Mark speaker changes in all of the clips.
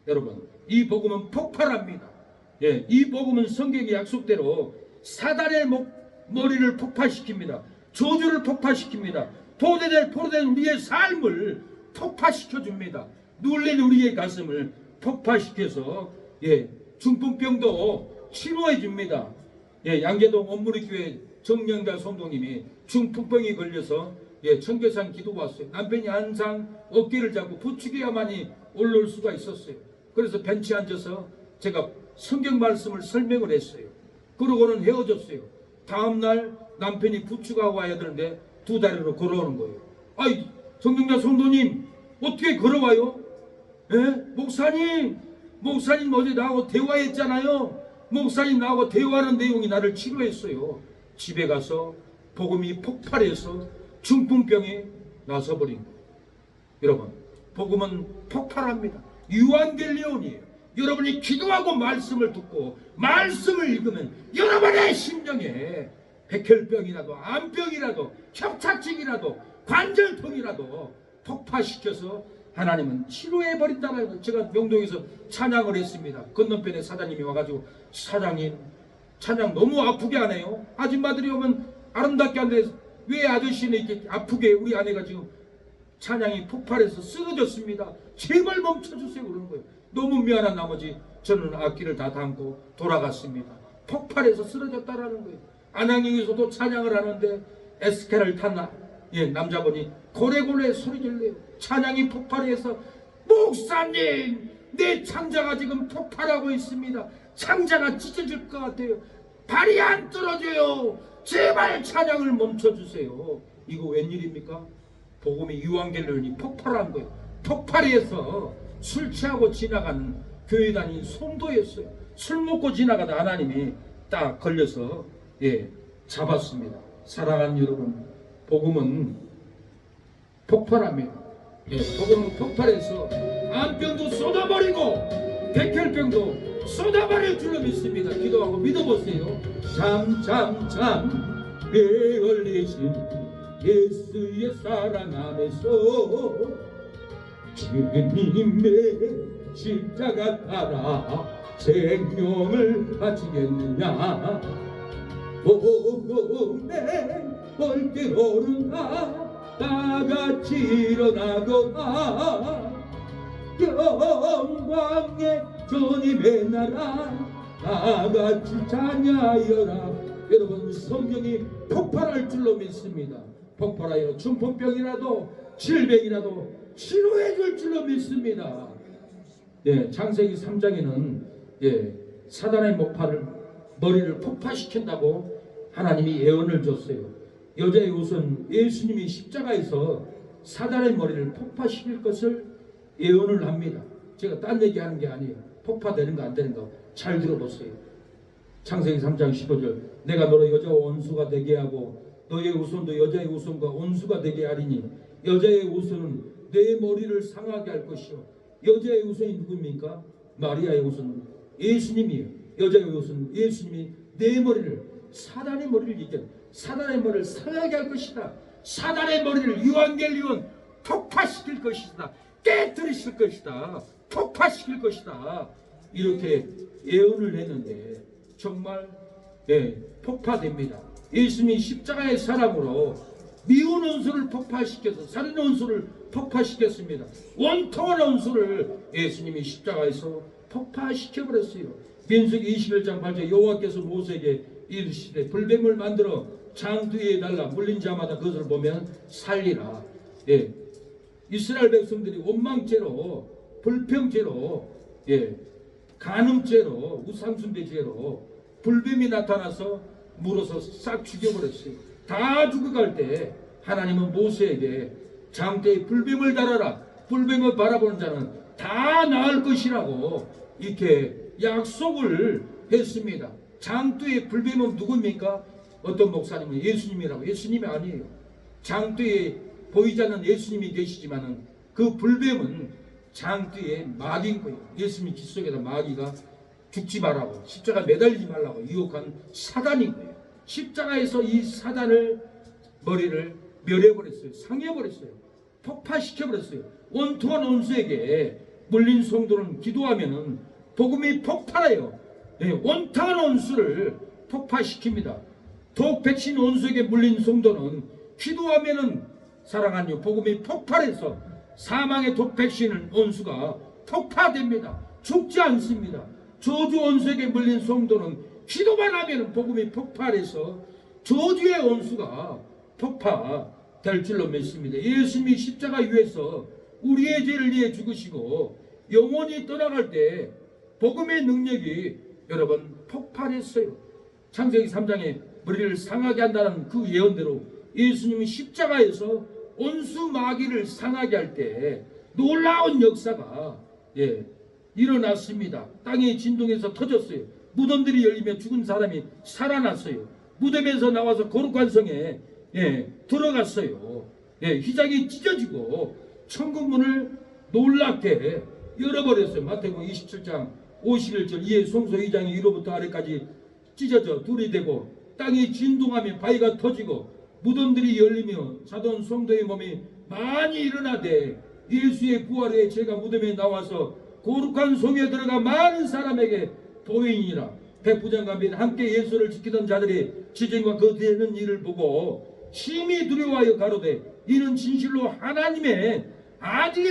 Speaker 1: 여러분, 이 복음은 폭발합니다. 예, 이 복음은 성경의 약속대로 사단의 머리를 폭파시킵니다. 저주를 폭파시킵니다. 포로된 우리의 삶을 폭파시켜줍니다. 눌린 우리의 가슴을 폭파시켜서 중풍병도 치료해줍니다. 양재동 온무리교회 정영달 성도님이 중풍병이 걸려서 청계산 기도 왔어요. 남편이 항상 어깨를 잡고 부축해야만이 올라올 수가 있었어요. 그래서 벤치에 앉아서 제가 성경 말씀을 설명을 했어요. 그러고는 헤어졌어요. 다음날 남편이 부축하고 와야 되는데 두 다리로 걸어오는 거예요. 아이, 정영달 성도님 어떻게 걸어와요? 목사님 어제 나하고 대화했잖아요. 목사님 나하고 대화하는 내용이 나를 치료했어요. 집에 가서 복음이 폭발해서 중풍병이 나서버린 거예요. 여러분, 복음은 폭발합니다. 유한겔리온이에요. 여러분이 기도하고 말씀을 듣고 말씀을 읽으면 여러분의 심령에 백혈병이라도 암병이라도 협착증이라도 관절통이라도 폭파시켜서 하나님은 치료해버린다는 거. 제가 명동에서 찬양을 했습니다. 건너편에 사장님이 와가지고, 사장님 찬양 너무 아프게 하네요. 아줌마들이 오면 아름답게 하는데 왜 아저씨는 이렇게 아프게, 우리 아내가 지금 찬양이 폭발해서 쓰러졌습니다. 제발 멈춰주세요. 그러는 거예요. 너무 미안한 나머지 저는 악기를 다 담고 돌아갔습니다. 폭발해서 쓰러졌다라는 거예요. 안양역에서도 찬양을 하는데 에스케를 탄 남자분이 고래고래 소리를 내요. 찬양이 폭발해서, 목사님 내 창자가 지금 폭발하고 있습니다. 창자가 찢어질 것 같아요. 발이 안 떨어져요. 제발 찬양을 멈춰주세요. 이거 웬일입니까? 복음이 유한겔리온이 폭발한 거예요. 폭발해서 술 취하고 지나가는 교회 다니는 성도였어요. 술 먹고 지나가다 하나님이 딱 걸려서 잡았습니다. 사랑하는 여러분, 복음은 폭발합니다. 복음은 폭발해서 암병도 쏟아버리고 백혈병도 쏟아버릴 줄로 믿습니다. 기도하고 믿어보세요. 참 배 걸리신 예수의 사랑 안에서 주님의 십자가 따라 생명을 바치겠느냐. 복음의 벌게 오른다 다같이 일어나거나 영광의 주님의 나라 다같이 찬양하여라. 여러분, 성경이 폭발할 줄로 믿습니다. 폭발하여 중풍병이라도 질병이라도 치료해 줄 줄로 믿습니다. 창세기 3장에는 사단의 머리를 폭파시킨다고 하나님이 예언을 줬어요. 여자의 옷은 예수님이 십자가에서 사단의 머리를 폭파시킬 것을 예언을 합니다. 제가 딴 얘기하는 게 아니에요. 폭파되는 거 안 되는 거 잘 들어보세요. 창세기 3장 15절, 내가 너로 여자와 원수가 되게 하고 너의 우선도 여자의 우선과 원수가 되게 하리니 여자의 우선은 내 머리를 상하게 할 것이요. 여자의 우선이 누굽니까? 마리아의 우선은 예수님이에요. 여자의 우선은 예수님이 내 머리를, 사단의 머리를 사단의 머리를 상하게 할 것이다. 사단의 머리를 유한겔리온 폭파시킬 것이다. 깨뜨리실 것이다. 폭파시킬 것이다. 이렇게 예언을 했는데 정말 폭파됩니다. 예수님이 십자가의 사랑으로 미운 원수를 폭파시켜서 살인 원수를 폭파시켰습니다. 원통한 원수를 예수님이 십자가에서 폭파시켜버렸어요. 민수기 21장 8절, 여호와께서 모세에게 이르시되 불뱀을 만들어 장뒤에 달라 물린 자마다 그것을 보면 살리라. 이스라엘 백성들이 원망죄로, 불평죄로, 간음죄로, 우상숭배죄로 불뱀이 나타나서 물어서 싹 죽여버렸어요. 다 죽어갈 때 하나님은 모세에게 장대에 불뱀을 달아라. 불뱀을 바라보는 자는 다 나을 것이라고 이렇게 약속을 했습니다. 장대에 불뱀은 누굽니까? 어떤 목사님은 예수님이라고. 예수님이 아니에요. 장대에 보이지 않는 예수님이 계시지만은 그 불뱀은 장뒤에 마귀인 거예요. 예수님 귓속에다 마귀가 죽지 말라고, 십자가 매달리지 말라고 유혹한 사단인 거예요. 십자가에서 이 사단을 머리를 멸해버렸어요. 상해버렸어요. 폭파시켜버렸어요. 원통한 원수에게 물린 성도는 기도하면은 복음이 폭발해요. 예, 온탕한 원수를 폭파시킵니다. 독 백신 원수에게 물린 성도는 기도하면은 사랑하는 복음이 폭발해서 사망의 독 백신 원수가 폭파됩니다. 죽지 않습니다. 저주 원수에게 물린 성도는 기도만 하면 복음이 폭발해서 저주의 원수가 폭파될 줄로 믿습니다. 예수님이 십자가 위에서 우리의 죄를 위해 죽으시고 영원히 떠나갈 때 복음의 능력이 여러분 폭발했어요. 창세기 3장에 머리를 상하게 한다는 그 예언대로 예수님이 십자가에서 원수 마귀를 상하게 할 때 놀라운 역사가 일어났습니다. 땅이 진동해서 터졌어요. 무덤들이 열리며 죽은 사람이 살아났어요. 무덤에서 나와서 거룩한 성에 들어갔어요. 휘장이 찢어지고 천국문을 놀랍게 열어버렸어요. 마태복음 27장 51절 이에 성소 휘장이 위로부터 아래까지 찢어져 둘이 되고 땅이 진동하며 바위가 터지고 무덤들이 열리며 자던 성도의 몸이 많이 일어나되 예수의 부활에 제가 무덤에 나와서 거룩한 성에 들어가 많은 사람에게 보이니라. 백부장과 및 함께 예수를 지키던 자들이 지진과 그 되는 일을 보고 심히 두려워하여 가로되 이는 진실로 하나님의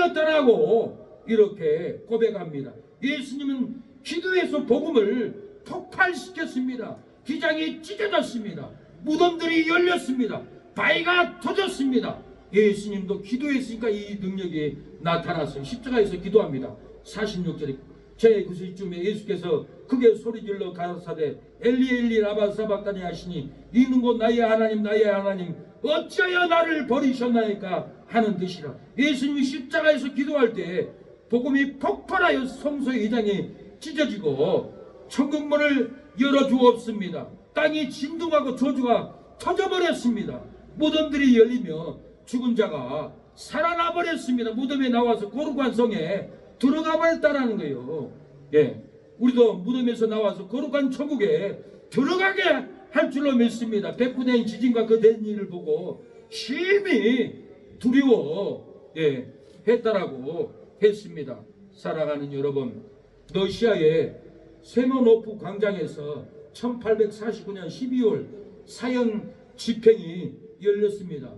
Speaker 1: 아들이었다라고 이렇게 고백합니다. 예수님은 기도에서 복음을 폭발시켰습니다. 기장이 찢어졌습니다. 무덤들이 열렸습니다. 바위가 터졌습니다. 예수님도 기도했으니까 이 능력이 나타났어요. 십자가에서 기도합니다. 46절에 제9시쯤에 예수께서 크게 소리질러 가라사대 엘리 엘리 라마 사박다니 하시니 이는 곧 나의 하나님 나의 하나님 어찌하여 나를 버리셨나이까 하는 뜻이라. 예수님이 십자가에서 기도할 때 복음이 폭발하여 성소의 휘장이 찢어지고 천국문을 열어주었습니다. 땅이 진동하고 저주가 터져버렸습니다. 무덤들이 열리며 죽은 자가 살아나 버렸습니다. 무덤에 나와서 거룩한 성에 들어가 버렸다라는 거예요. 우리도 무덤에서 나와서 거룩한 천국에 들어가게 할 줄로 믿습니다. 백부대인 지진과 그 된 일을 보고 심히 두려워 했다라고 했습니다. 사랑하는 여러분, 러시아의 세모노프 광장에서 1849년 12월 사형 집행이 열렸습니다.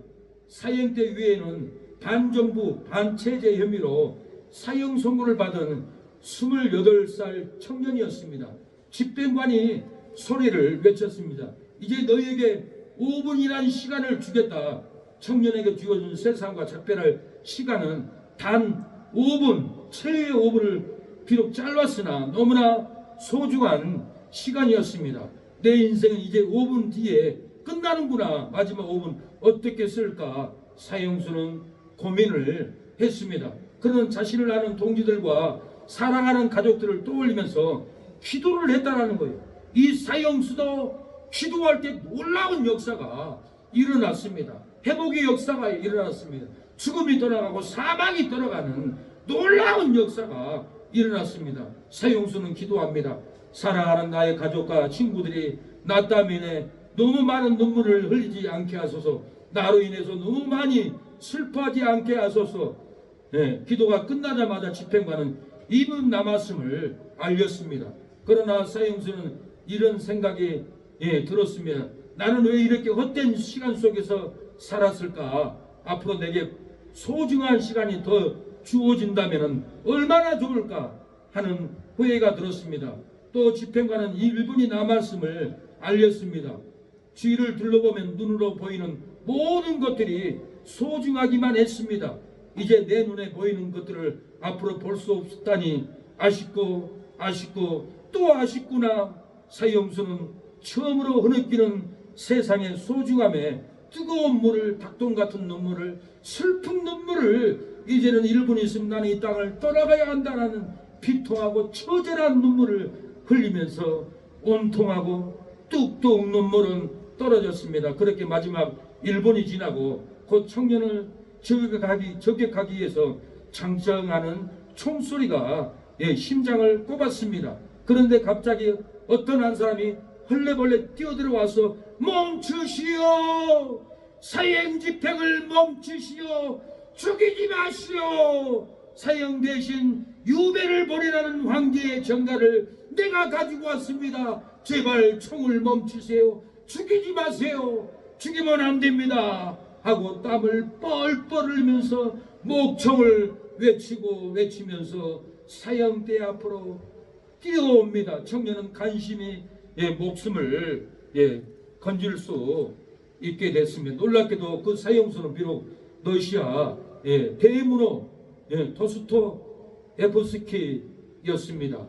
Speaker 1: 사형대 위에는 반정부 반체제 혐의로 사형 선고를 받은 28살 청년이었습니다. 집행관이 소리를 외쳤습니다. 이제 너희에게 5분이라는 시간을 주겠다. 청년에게 주어진 세상과 작별할 시간은 단 5분, 최후의 5분을 비록 짧았으나 너무나 소중한 시간이었습니다. 내 인생은 이제 5분 뒤에 끝나는구나. 마지막 5분 어떻게 쓸까? 사형수는 고민을 했습니다. 그는 자신을 아는 동지들과 사랑하는 가족들을 떠올리면서 기도를 했다라는 거예요. 이 사형수도 기도할 때 놀라운 역사가 일어났습니다. 회복의 역사가 일어났습니다. 죽음이 떠나가고 사망이 떠나가는 놀라운 역사가 일어났습니다. 사형수는 기도합니다. 사랑하는 나의 가족과 친구들이 나 때문에 너무 많은 눈물을 흘리지 않게 하소서. 나로 인해서 너무 많이 슬퍼하지 않게 하소서. 기도가 끝나자마자 집행관은 2분 남았음을 알렸습니다. 그러나 사형수는 이런 생각이 들었습니다. 나는 왜 이렇게 헛된 시간 속에서 살았을까? 앞으로 내게 소중한 시간이 더 주어진다면 얼마나 좋을까 하는 후회가 들었습니다. 또 집행관은 1분이 남았음을 알렸습니다. 주위를 둘러보면 눈으로 보이는 모든 것들이 소중하기만 했습니다. 이제 내 눈에 보이는 것들을 앞으로 볼 수 없다니 아쉽고 또 아쉽구나. 사형수는 처음으로 흐느끼는 세상의 소중함에 뜨거운 물을, 닭똥 같은 눈물을, 슬픈 눈물을, 이제는 1분 있으면 나는 이 땅을 떠나가야 한다는 비통하고 처절한 눈물을 흘리면서 온통하고 뚝뚝 눈물은 떨어졌습니다. 그렇게 마지막 1분이 지나고 곧 청년을 저격하기 위해서 장정하는 총소리가 심장을 꼽았습니다. 그런데 갑자기 어떤 한 사람이 헐레벌레 뛰어들어와서 멈추시오! 사형 집행을 멈추시오! 죽이지 마시오! 사형 대신 유배를 보내라는 황제의 전가를 내가 가지고 왔습니다. 제발 총을 멈추세요. 죽이지 마세요. 죽이면 안 됩니다. 하고 땀을 뻘뻘 흘리면서 목청을 외치면서 사형대 앞으로 뛰어옵니다. 청년은 간신히 목숨을 건질 수 있게 됐습니다. 놀랍게도 그 사형수는 비록 러시아 대문호 도스토옙스키였습니다.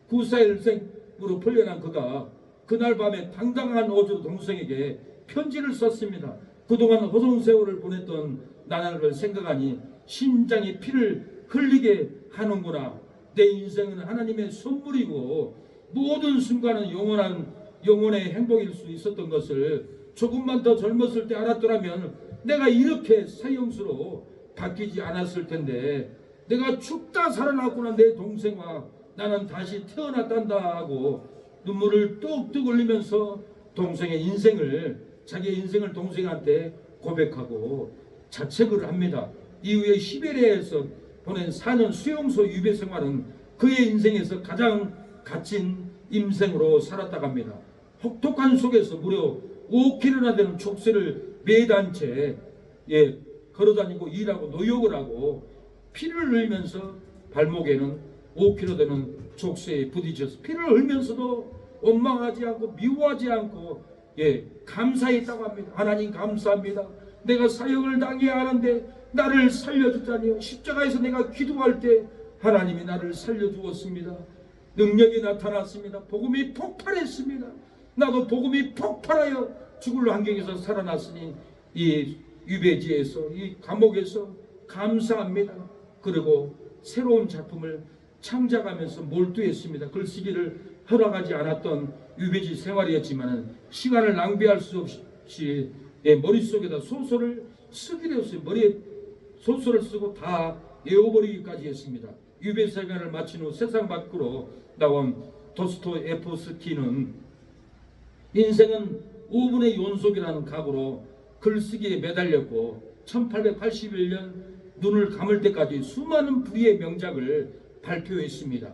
Speaker 1: 941생으로 풀려난 그가 그날 밤에 당당한 어조 동생에게 편지를 썼습니다. 그동안 허송세월을 보냈던 나날을 생각하니 심장이 피를 흘리게 하는구나. 내 인생은 하나님의 선물이고 모든 순간은 영원의 행복일 수 있었던 것을 조금만 더 젊었을 때 알았더라면 내가 이렇게 사형수로 바뀌지 않았을 텐데, 내가 죽다 살아났구나. 내 동생과 나는 다시 태어났단다 하고 눈물을 뚝뚝 흘리면서 자기의 인생을 동생한테 고백하고 자책을 합니다. 이후에 시베리아에서 보낸 4년 수용소 유배 생활은 그의 인생에서 가장 갇힌 인생으로 살았다고 합니다. 혹독한 속에서 무려 5km나 되는 족쇄를 매단 채 걸어다니고 일하고 노역을 하고 피를 흘리면서 발목에는 5km 되는 족쇄에 부딪혀서 피를 흘리면서도 원망하지 않고 미워하지 않고 감사했다고 합니다. 하나님 감사합니다. 내가 사형을 당해야 하는데 나를 살려주다니요. 십자가에서 내가 기도할 때 하나님이 나를 살려주었습니다. 능력이 나타났습니다. 복음이 폭발했습니다. 나도 복음이 폭발하여 죽을 환경에서 살아났으니 이 유배지에서 이 감옥에서 감사합니다. 그리고 새로운 작품을 창작하면서 몰두했습니다. 글쓰기를 허락하지 않았던 유배지 생활이었지만 시간을 낭비할 수 없이 머릿속에다 소설을 쓰기로 했어요. 머리에 소설을 쓰고 다 외워버리기까지 했습니다. 유배 생활을 마친 후 세상 밖으로 나온 도스토옙스키는 인생은 5분의 연속이라는 각오로 글쓰기에 매달렸고 1881년 눈을 감을 때까지 수많은 불의의 명작을 발표했습니다.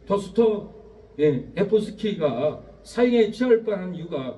Speaker 1: 도스토옙스키가 사형에 처할 뻔한 이유가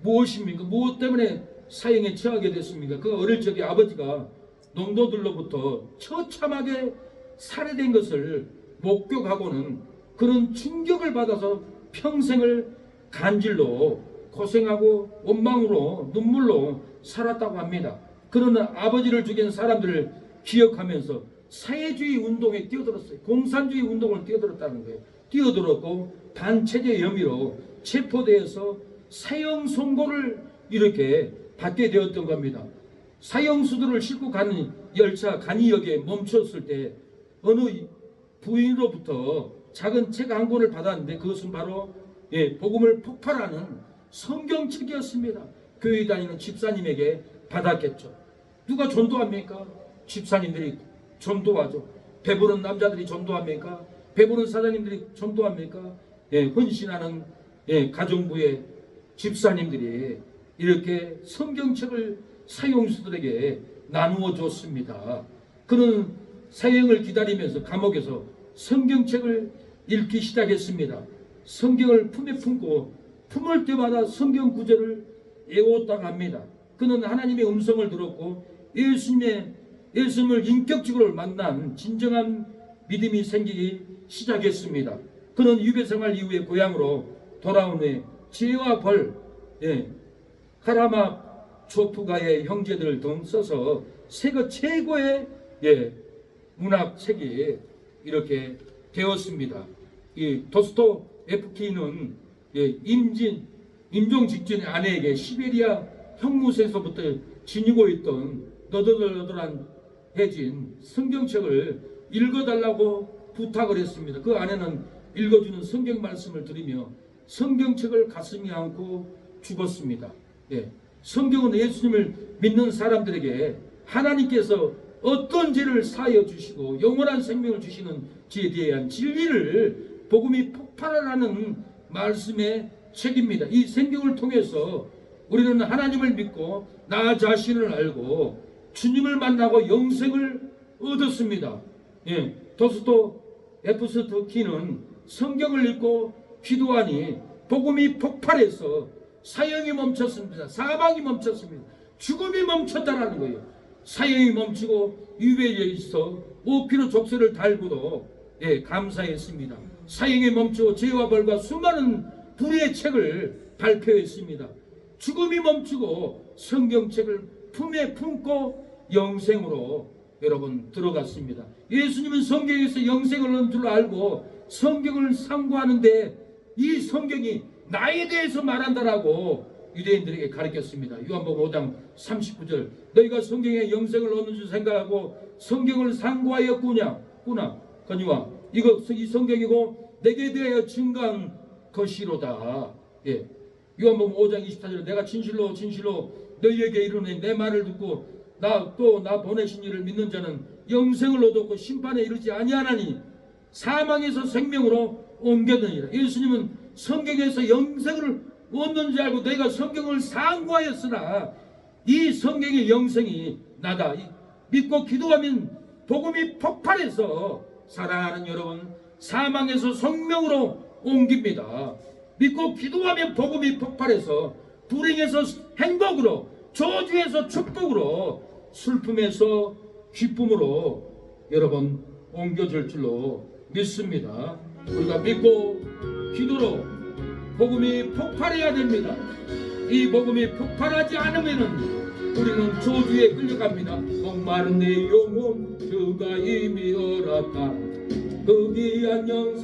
Speaker 1: 무엇입니까? 무엇 때문에 사형에 처하게 됐습니까? 그 어릴 적에 아버지가 농도들로부터 처참하게 살해된 것을 목격하고는 그런 충격을 받아서 평생을 간질로 고생하고 원망으로 눈물로 살았다고 합니다. 그는 아버지를 죽인 사람들을 기억하면서 사회주의 운동에 뛰어들었어요. 공산주의 운동을 뛰어들었다는 거예요. 뛰어들었고 반체제 혐의로 체포되어서 사형 선고를 이렇게 받게 되었던 겁니다. 사형수들을 싣고 가는 열차 간이역에 멈췄을 때 어느 부인으로부터 작은 책 한 권을 받았는데 그것은 바로 복음을 폭발하는 성경책이었습니다. 교회 다니는 집사님에게 받았겠죠. 누가 전도합니까? 집사님들이 전도하죠. 배부른 남자들이 전도합니까? 배부른 사장님들이 전도합니까? 헌신하는 가정부의 집사님들이 이렇게 성경책을 사형수들에게 나누어 줬습니다. 그는 사형을 기다리면서 감옥에서 성경책을 읽기 시작했습니다. 성경을 품에 품고 품을 때마다 성경 구절을 외웠다고 합니다. 그는 하나님의 음성을 들었고 예수님을 인격적으로 만난 진정한 믿음이 생기기 시작했습니다. 그는 유배생활 이후에 고향으로 돌아온 후에 지혜와 벌, 카라마초프가의 형제들 등 써서 세계 최고의 문학책이 이렇게 되었습니다. 이 도스토옙스키는 임종 직전에 아내에게 시베리아 형무소에서부터 지니고 있던 너덜너덜한 해진 성경책을 읽어달라고 부탁을 했습니다. 그 아내는 읽어주는 성경 말씀을 들으며 성경책을 가슴에 안고 죽었습니다. 성경은 예수님을 믿는 사람들에게 하나님께서 어떤 죄를 사하여 주시고 영원한 생명을 주시는 지에 대한 진리를 복음이 폭발하는 말씀의 책입니다. 이 성경을 통해서 우리는 하나님을 믿고 나 자신을 알고 주님을 만나고 영생을 얻었습니다. 도스토옙스키는 성경을 읽고 기도하니 복음이 폭발해서 사형이 멈췄습니다. 사망이 멈췄습니다. 죽음이 멈췄다라는 거예요. 사형이 멈추고 유배에 있어 오피로 족쇄를 달고도 감사했습니다. 사형이 멈추고 죄와 벌과 수많은 불의의 책을 발표했습니다. 죽음이 멈추고 성경책을 품에 품고 영생으로 여러분 들어갔습니다. 예수님은 성경에서 영생을 얻는 줄 알고 성경을 상고하는데 이 성경이 나에 대해서 말한다라고 유대인들에게 가르쳤습니다. 요한복음 5장 39절 너희가 성경에 영생을 얻는 줄 생각하고 성경을 상고하였구나 거니와 이 성경이고 내게 대하여 증거한 것이로다. 요한복음 5장 24절 내가 진실로 너희에게 이르노니 내 말을 듣고 나 보내신 이를 믿는 자는 영생을 얻었고 심판에 이르지 아니하나니 사망에서 생명으로 옮겨드니라. 예수님은 성경에서 영생을 얻는 줄 알고 내가 성경을 상고하였으나 이 성경의 영생이 나다. 믿고 기도하면 복음이 폭발해서 사랑하는 여러분 사망에서 생명으로 옮깁니다. 믿고 기도하면 복음이 폭발해서 불행에서 행복으로 저주에서 축복으로 슬픔에서 기쁨으로 여러분 옮겨질 줄로 믿습니다. 우리가 믿고 기도로 복음이 폭발해야 됩니다. 이 복음이 폭발하지 않으면 우리는 저주에 끌려갑니다. 목마른 내 영혼 주가 이미 얼었다. 그 귀한 영생